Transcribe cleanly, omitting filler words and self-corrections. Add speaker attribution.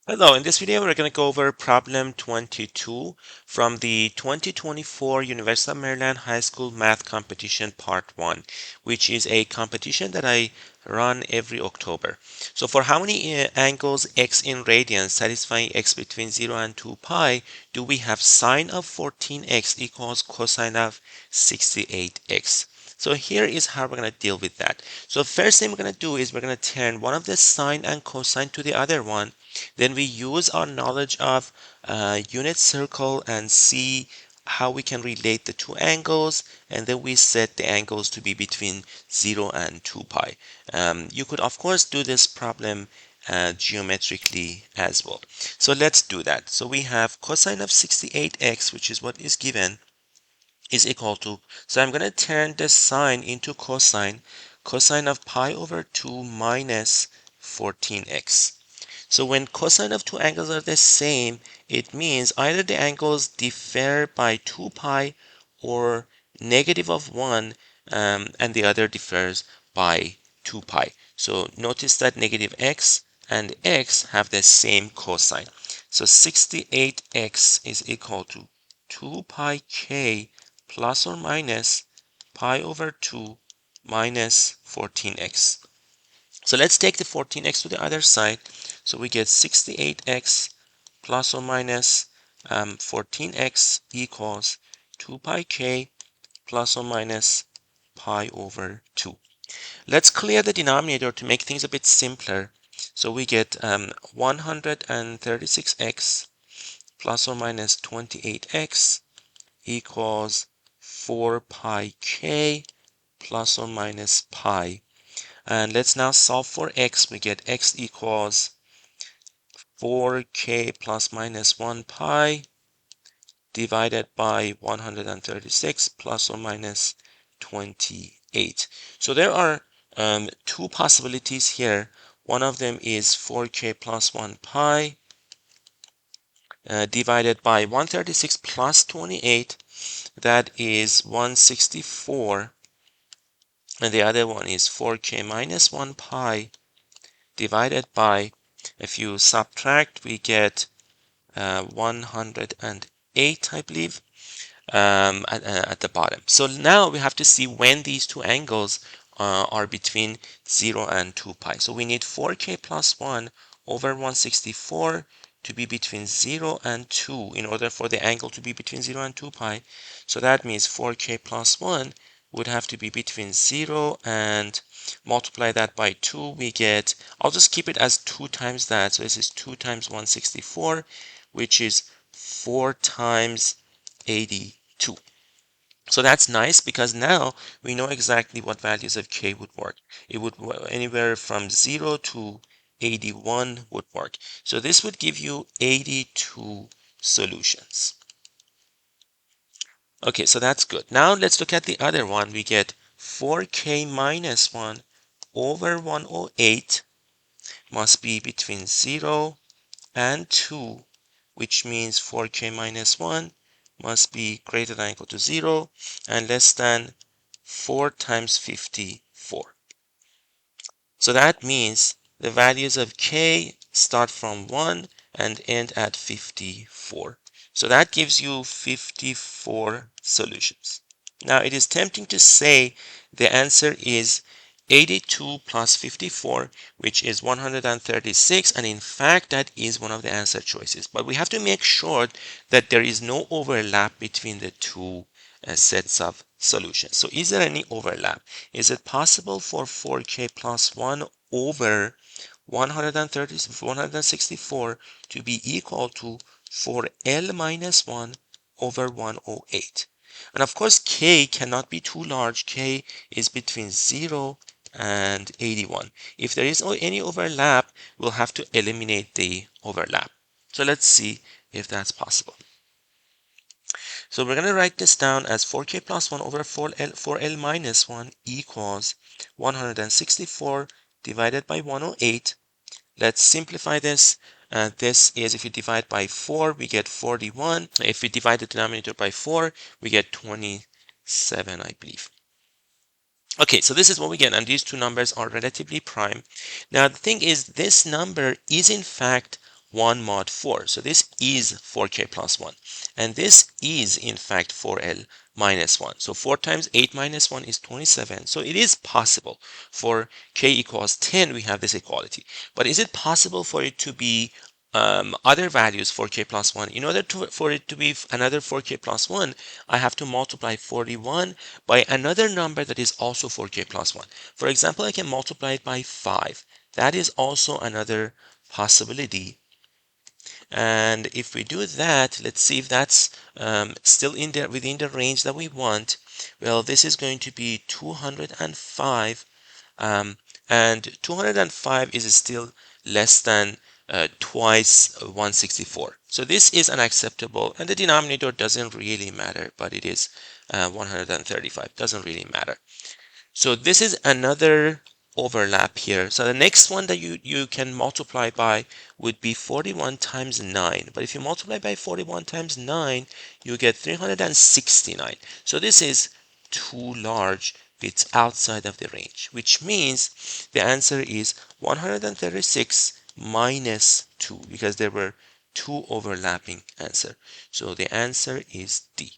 Speaker 1: Hello, in this video we're going to go over problem 22 from the 2024 University of Maryland High School Math Competition Part 1, which is a competition that I run every October. So for how many angles x in radians satisfying x between 0 and 2 pi do we have sine of 14x equals cosine of 68x? So here is how we're going to deal with that. So first thing we're going to do is we're going to turn one of the sine and cosine to the other one. Then we use our knowledge of unit circle and see how we can relate the two angles, and then we set the angles to be between 0 and 2 pi. You could of course do this problem geometrically as well. So let's do that. So we have cosine of 68x, which is what is given, is equal to, so I'm going to turn the sine into cosine of pi over 2 minus 14x. So when cosine of two angles are the same, it means either the angles differ by 2 pi or negative of 1, and the other differs by 2 pi. So notice that negative x and x have the same cosine. So 68x is equal to 2 pi k plus or minus pi over 2 minus 14x. So let's take the 14x to the other side. So we get 68x plus or minus 14x equals 2 pi k plus or minus pi over 2. Let's clear the denominator to make things a bit simpler. So we get 136x plus or minus 28x equals 4 pi k plus or minus pi. And let's now solve for x. We get x equals 4k plus minus 1 pi divided by 136 plus or minus 28. So there are two possibilities here. One of them is 4k plus 1 pi divided by 136 plus 28. That is 164. And the other one is 4k minus 1 pi divided by, if you subtract, we get 108, I believe, at the bottom. So now we have to see when these two angles are between 0 and 2 pi. So we need 4k plus 1 over 164 to be between 0 and 2 in order for the angle to be between 0 and 2 pi. So that means 4k plus 1 would have to be between 0 and multiply that by 2. We get, I'll just keep it as 2 times that. So this is 2 times 164, which is 4 times 82. So that's nice because now we know exactly what values of k would work. It would anywhere from 0 to 81 would work. So this would give you 82 solutions. Okay, so that's good. Now let's look at the other one. We get 4k minus 1 over 108 must be between 0 and 2, which means 4k minus 1 must be greater than or equal to 0 and less than 4 times 54. So that means the values of k start from 1 and end at 54. So that gives you 54 solutions. Now it is tempting to say the answer is 82 plus 54, which is 136, and in fact that is one of the answer choices. But we have to make sure that there is no overlap between the two sets of solutions. So is there any overlap? Is it possible for 4k plus 1 over 164 to be equal to 4l minus 1 over 108? And of course, k cannot be too large. K is between 0 and 81. If there is any overlap, we'll have to eliminate the overlap. So let's see if that's possible. So we're going to write this down as 4k plus 1 over 4l minus 1 equals 164 divided by 108. Let's simplify this. This is, if you divide by 4, we get 41. If we divide the denominator by 4, we get 27, I believe. Okay, so this is what we get, and these two numbers are relatively prime. Now, the thing is, this number is in fact 1 mod 4. So this is 4k plus 1. And this is, in fact, 4l minus 1. So 4 times 8 minus 1 is 27. So it is possible for k equals 10, we have this equality. But is it possible for it to be other values for k plus 1? In order for it to be another 4k plus 1, I have to multiply 41 by another number that is also 4k plus 1. For example, I can multiply it by 5. That is also another possibility. And if we do that, let's see if that's still in there within the range that we want. Well, this is going to be 205, and 205 is still less than twice 164. So this is unacceptable, and the denominator doesn't really matter, but it is 135. Doesn't really matter. So this is another overlap here. So the next one that you can multiply by would be 41 times 9. But if you multiply by 41 times 9, you get 369. So this is too large. It's outside of the range, which means the answer is 136 minus 2, because there were two overlapping answers. So the answer is D.